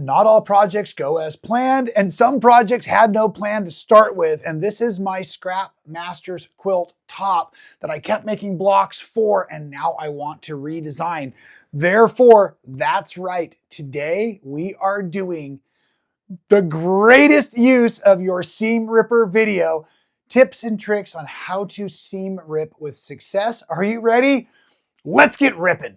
Not all projects go as planned, and some projects had no plan to start with. And this is my Scrap Masters quilt top that I kept making blocks for, and now I want to redesign. Therefore, that's right. Today we are doing the greatest use of your seam ripper video, tips and tricks on how to seam rip with success. Are you ready? Let's get ripping.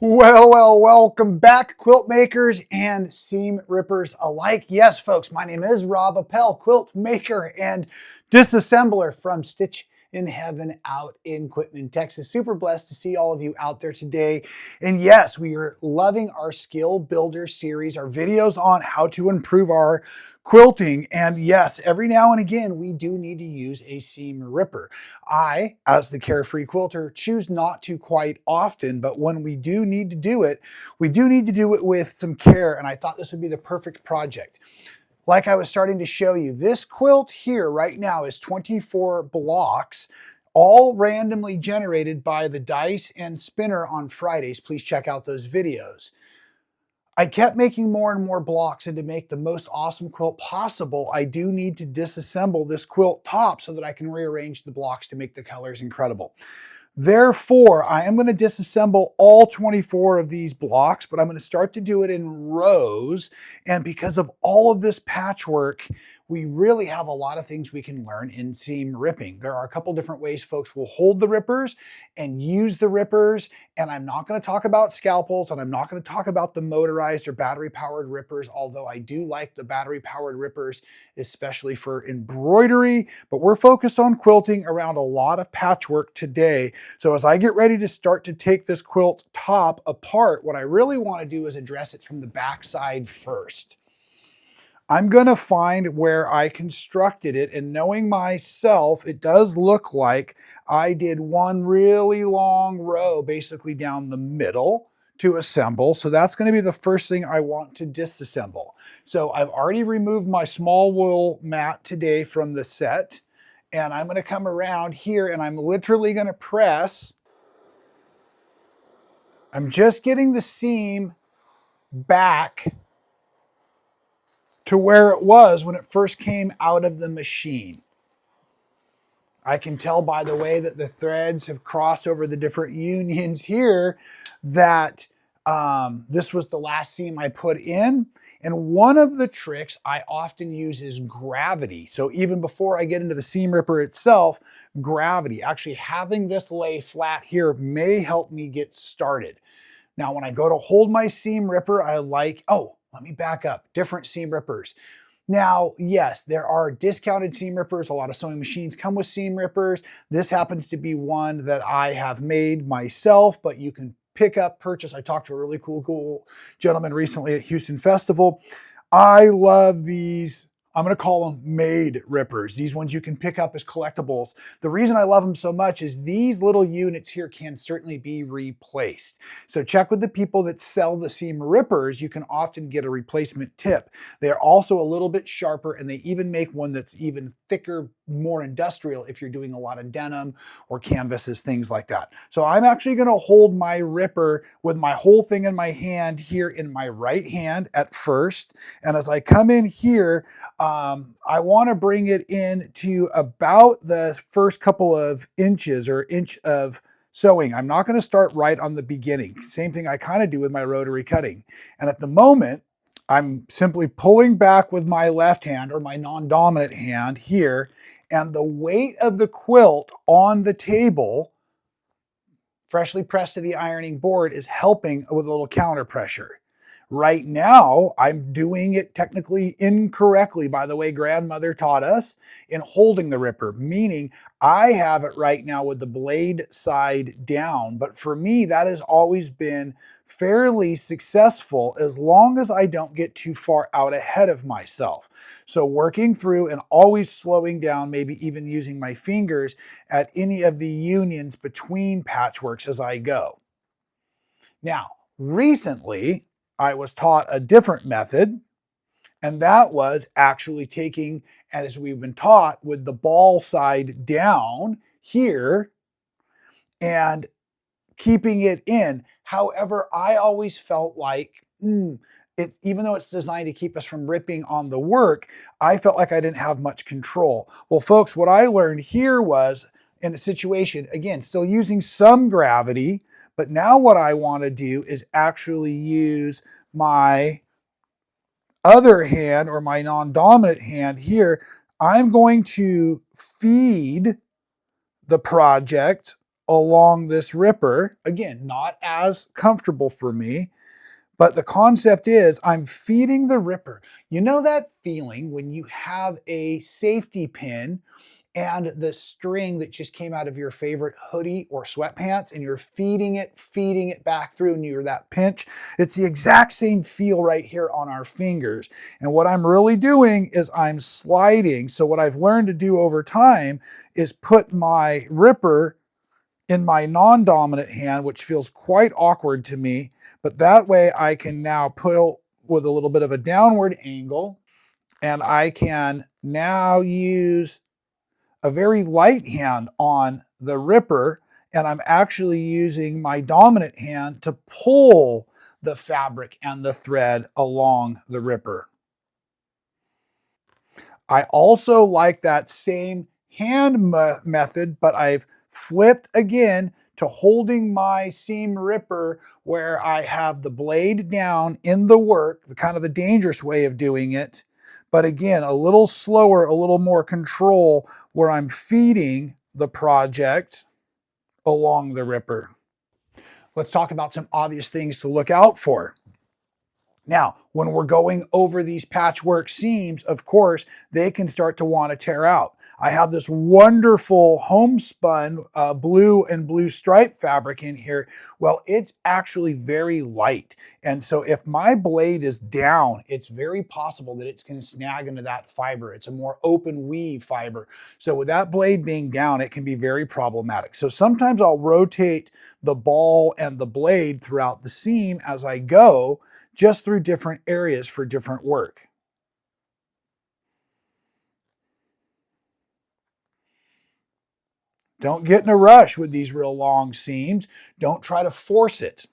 Well, welcome back, quilt makers and seam rippers alike. Yes, folks, my name is Rob Appell, quilt maker and disassembler from Stitchin Heaven out in Quitman, Texas. Super blessed to see all of you out there today. And yes, we are loving our Skill Builder series, our videos on how to improve our quilting. And yes, every now and again, we do need to use a seam ripper. I, as the carefree quilter, choose not to quite often, but when we do need to do it, we do need to do it with some care. And I thought this would be the perfect project. Like I was starting to show you, this quilt here right now is 24 blocks, all randomly generated by the dice and spinner on Fridays. Please check out those videos. I kept making more and more blocks, and to make the most awesome quilt possible, I do need to disassemble this quilt top so that I can rearrange the blocks to make the colors incredible. Therefore, I am going to disassemble all 24 of these blocks, but I'm going to start to do it in rows. And because of all of this patchwork, we really have a lot of things we can learn in seam ripping. There are a couple different ways folks will hold the rippers and use the rippers. And I'm not going to talk about scalpels, and I'm not going to talk about the motorized or battery powered rippers, although I do like the battery powered rippers, especially for embroidery. But we're focused on quilting around a lot of patchwork today. So as I get ready to start to take this quilt top apart, what I really want to do is address it from the back side first. I'm going to find where I constructed it, and knowing myself, it does look like I did one really long row basically down the middle to assemble. So that's going to be the first thing I want to disassemble. So I've already removed my small wool mat today from the set, and I'm going to come around here and I'm literally going to press. I'm just getting the seam back to where it was when it first came out of the machine. I can tell by the way that the threads have crossed over the different unions here that this was the last seam I put in. And one of the tricks I often use is gravity. So even before I get into the seam ripper itself, gravity, actually having this lay flat here may help me get started. Now, when I go to hold my seam ripper, I like, let me back up, different seam rippers. Now, yes, there are discounted seam rippers. A lot of sewing machines come with seam rippers. This happens to be one that I have made myself, but you can pick up, purchase. I talked to a really cool gentleman recently at Houston Festival. I love these. I'm going to call them made rippers. These ones you can pick up as collectibles. The reason I love them so much is these little units here can certainly be replaced. So check with the people that sell the seam rippers. You can often get a replacement tip. They're also a little bit sharper, and they even make one that's even thicker, more industrial if you're doing a lot of denim or canvases, things like that. So I'm actually going to hold my ripper with my whole thing in my hand here in my right hand at first. And as I come in here, I want to bring it in to about the first couple of inches or inch of sewing. I'm not going to start right on the beginning. Same thing I kind of do with my rotary cutting. And at the moment, I'm simply pulling back with my left hand or my non-dominant hand here, and the weight of the quilt on the table, freshly pressed to the ironing board, is helping with a little counter pressure. Right now, I'm doing it technically incorrectly by the way grandmother taught us in holding the ripper, meaning I have it right now with the blade side down. But for me, that has always been fairly successful as long as I don't get too far out ahead of myself. So working through and always slowing down, maybe even using my fingers at any of the unions between patchworks as I go. Now, recently, I was taught a different method, and that was actually taking, as we've been taught, with the ball side down here and keeping it in. However, I always felt like, even though it's designed to keep us from ripping on the work, I felt like I didn't have much control. Well, folks, what I learned here was in a situation, again, still using some gravity, but now what I want to do is actually use my other hand or my non-dominant hand here. I'm going to feed the project along this ripper. Again, not as comfortable for me, but the concept is I'm feeding the ripper. You know that feeling when you have a safety pin and the string that just came out of your favorite hoodie or sweatpants and you're feeding it back through and you're that pinch? It's the exact same feel right here on our fingers. And what I'm really doing is I'm sliding. So what I've learned to do over time is put my ripper in my non-dominant hand, which feels quite awkward to me, but that way I can now pull with a little bit of a downward angle, and I can now use a very light hand on the ripper, and I'm actually using my dominant hand to pull the fabric and the thread along the ripper. I also like that same hand method, but I've flipped again to holding my seam ripper where I have the blade down in the work, the kind of the dangerous way of doing it. But again, a little slower, a little more control where I'm feeding the project along the ripper. Let's talk about some obvious things to look out for. Now, when we're going over these patchwork seams, of course, they can start to want to tear out. I have this wonderful homespun blue and blue stripe fabric in here. Well, it's actually very light. And so if my blade is down, it's very possible that it's going to snag into that fiber. It's a more open weave fiber. So with that blade being down, it can be very problematic. So sometimes I'll rotate the ball and the blade throughout the seam as I go, just through different areas for different work. Don't get in a rush with these real long seams. Don't try to force it.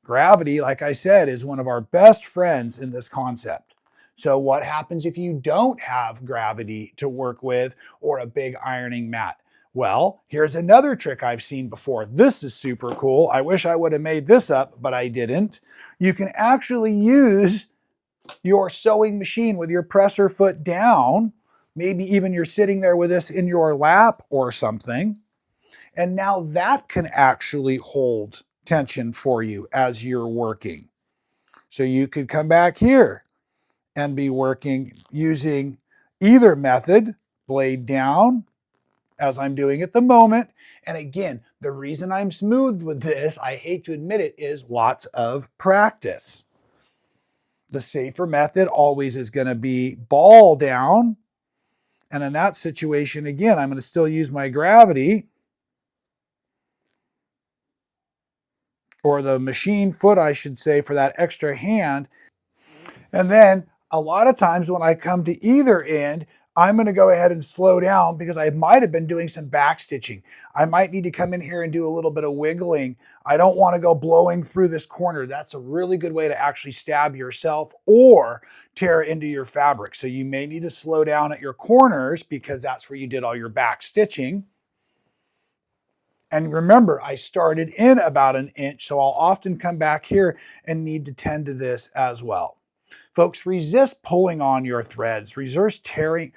Gravity, like I said, is one of our best friends in this concept. So what happens if you don't have gravity to work with or a big ironing mat? Well, here's another trick I've seen before. This is super cool. I wish I would have made this up, but I didn't. You can actually use your sewing machine with your presser foot down. Maybe even you're sitting there with this in your lap or something. And now that can actually hold tension for you as you're working. So you could come back here and be working using either method, blade down, as I'm doing at the moment. And again, the reason I'm smooth with this, I hate to admit it, is lots of practice. The safer method always is going to be ball down. And in that situation, again, I'm going to still use my gravity, or the machine foot, I should say, for that extra hand. And then a lot of times when I come to either end, I'm going to go ahead and slow down because I might have been doing some back stitching. I might need to come in here and do a little bit of wiggling. I don't want to go blowing through this corner. That's a really good way to actually stab yourself or tear into your fabric. So you may need to slow down at your corners because that's where you did all your back stitching. And remember, I started in about an inch, so I'll often come back here and need to tend to this as well. Folks, resist pulling on your threads. Resist tearing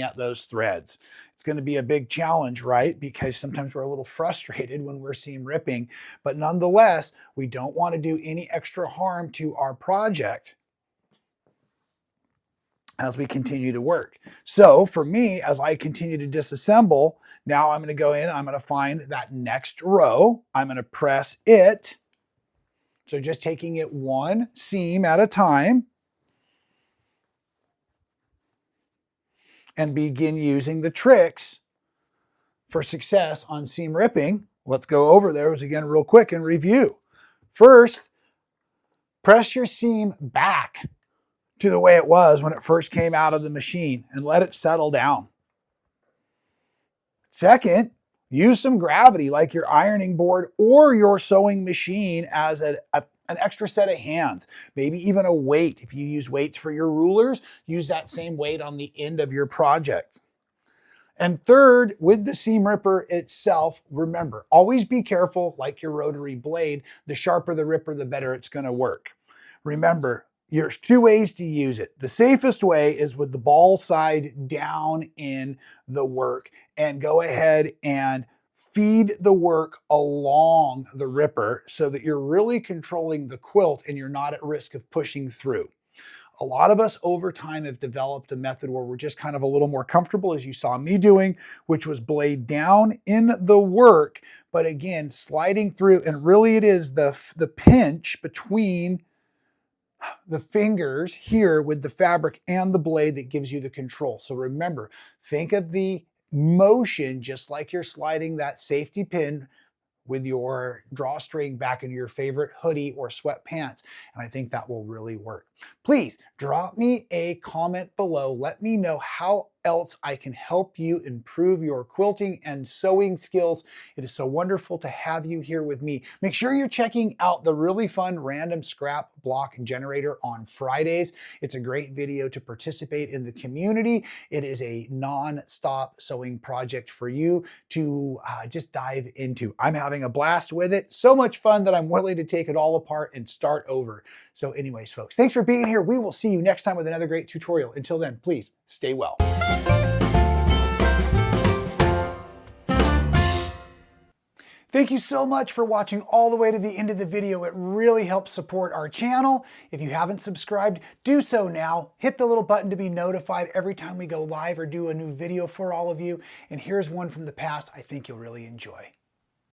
at those threads. It's going to be a big challenge, right? Because sometimes we're a little frustrated when we're seam ripping, but nonetheless, we don't want to do any extra harm to our project as we continue to work. So for me, as I continue to disassemble, now I'm going to go in and I'm going to find that next row. I'm going to press it. So just taking it one seam at a time and begin using the tricks for success on seam ripping. Let's go over those again real quick and review. First, press your seam back to the way it was when it first came out of the machine and let it settle down. Second, Use some gravity like your ironing board or your sewing machine as an extra set of hands, maybe even a weight. If you use weights for your rulers, use that same weight on the end of your project. And third, with the seam ripper itself, remember, always be careful, like your rotary blade. The sharper the ripper, the better it's going to work. Remember, there's two ways to use it. The safest way is with the ball side down in the work, and go ahead and feed the work along the ripper so that you're really controlling the quilt and you're not at risk of pushing through. A lot of us over time have developed a method where we're just kind of a little more comfortable, as you saw me doing, which was blade down in the work, but again, sliding through, and really it is the pinch between the fingers here with the fabric and the blade that gives you the control. So remember, think of the motion just like you're sliding that safety pin with your drawstring back into your favorite hoodie or sweatpants. And I think that will really work. Please drop me a comment below. Let me know how else I can help you improve your quilting and sewing skills. It is so wonderful to have you here with me. Make sure you're checking out the really fun random scrap block generator on Fridays. It's a great video to participate in the community. It is a non-stop sewing project for you to just dive into. I'm having a blast with it. So much fun that I'm willing to take it all apart and start over. So anyways, folks, thanks for being here. We will see you next time with another great tutorial. Until then, please stay well. Thank you so much for watching all the way to the end of the video. It really helps support our channel. If you haven't subscribed, do so now. Hit the little button to be notified every time we go live or do a new video for all of you. And here's one from the past I think you'll really enjoy.